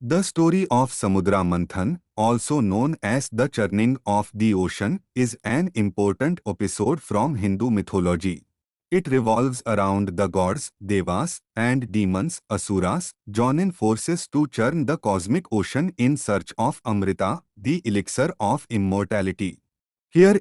The story of Samudra Manthan, also known as the churning of the ocean, is an important episode from Hindu mythology. It revolves around the gods, devas, and demons, asuras, joining forces to churn the cosmic ocean in search of Amrita, the elixir of immortality. Here,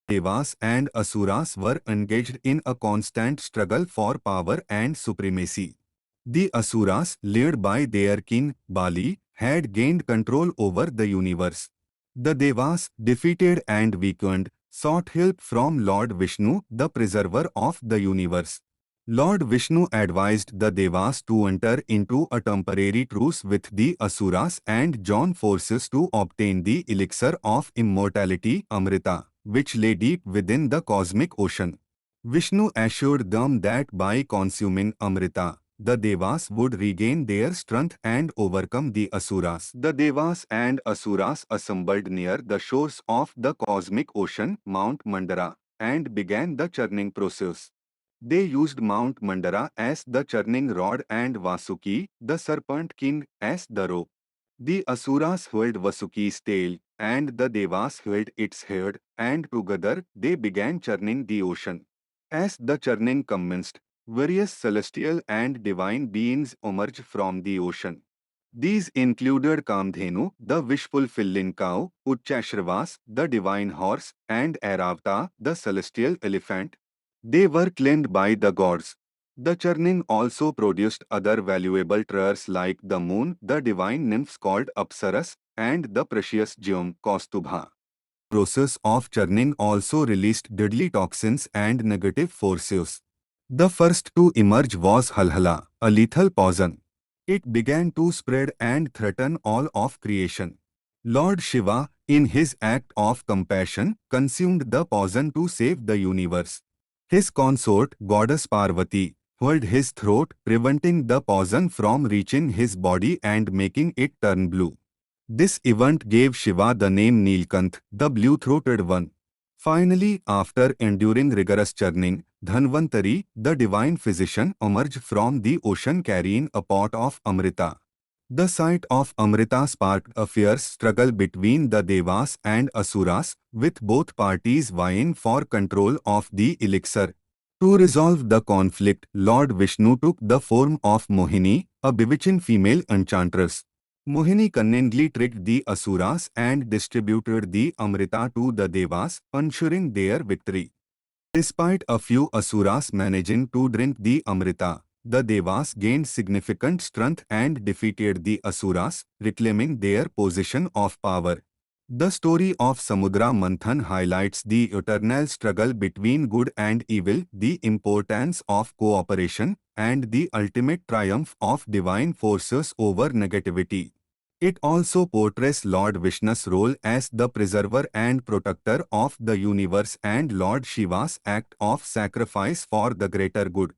devas and asuras were engaged in a constant struggle for power and supremacy. The asuras, led by their king, Bali, had gained control over the universe. The devas, defeated and weakened, sought help from Lord Vishnu, the preserver of the universe. Lord Vishnu advised the devas to enter into a temporary truce with the asuras and join forces to obtain the elixir of immortality, Amrita, which lay deep within the cosmic ocean. Vishnu assured them that by consuming Amrita, the Devas would regain their strength and overcome the Asuras. The Devas and Asuras assembled near the shores of the cosmic ocean, Mount Mandara, and began the churning process. They used Mount Mandara as the churning rod and Vasuki, the serpent king, as the rope. The Asuras held Vasuki's tail, and the Devas held its head, and together they began churning the ocean. As the churning commenced, various celestial and divine beings emerged from the ocean. These included Kamdhenu, the wish-fulfilling cow, Uchchashravas, the divine horse, and Airavata, the celestial elephant. They were claimed by the gods. The churning also produced other valuable treasures like the moon, the divine nymphs called Apsaras, and the precious gem Kaustubha. Process of churning also released deadly toxins and negative forces. The first to emerge was Halhala, a lethal poison. It began to spread and threaten all of creation. Lord Shiva, in his act of compassion, consumed the poison to save the universe. His consort, Goddess Parvati, held his throat, preventing the poison from reaching his body and making it turn blue. This event gave Shiva the name Nilkanth, the blue-throated one. Finally, after enduring rigorous churning, Dhanvantari, the divine physician, emerged from the ocean carrying a pot of Amrita. The sight of Amrita sparked a fierce struggle between the Devas and Asuras, with both parties vying for control of the elixir. To resolve the conflict, Lord Vishnu took the form of Mohini, a bewitching female enchantress. Mohini cunningly tricked the Asuras and distributed the Amrita to the Devas, ensuring their victory. Despite a few Asuras managing to drink the Amrita, the Devas gained significant strength and defeated the Asuras, reclaiming their position of power. The story of Samudra Manthan highlights the eternal struggle between good and evil, the importance of cooperation, and the ultimate triumph of divine forces over negativity. It also portrays Lord Vishnu's role as the preserver and protector of the universe and Lord Shiva's act of sacrifice for the greater good.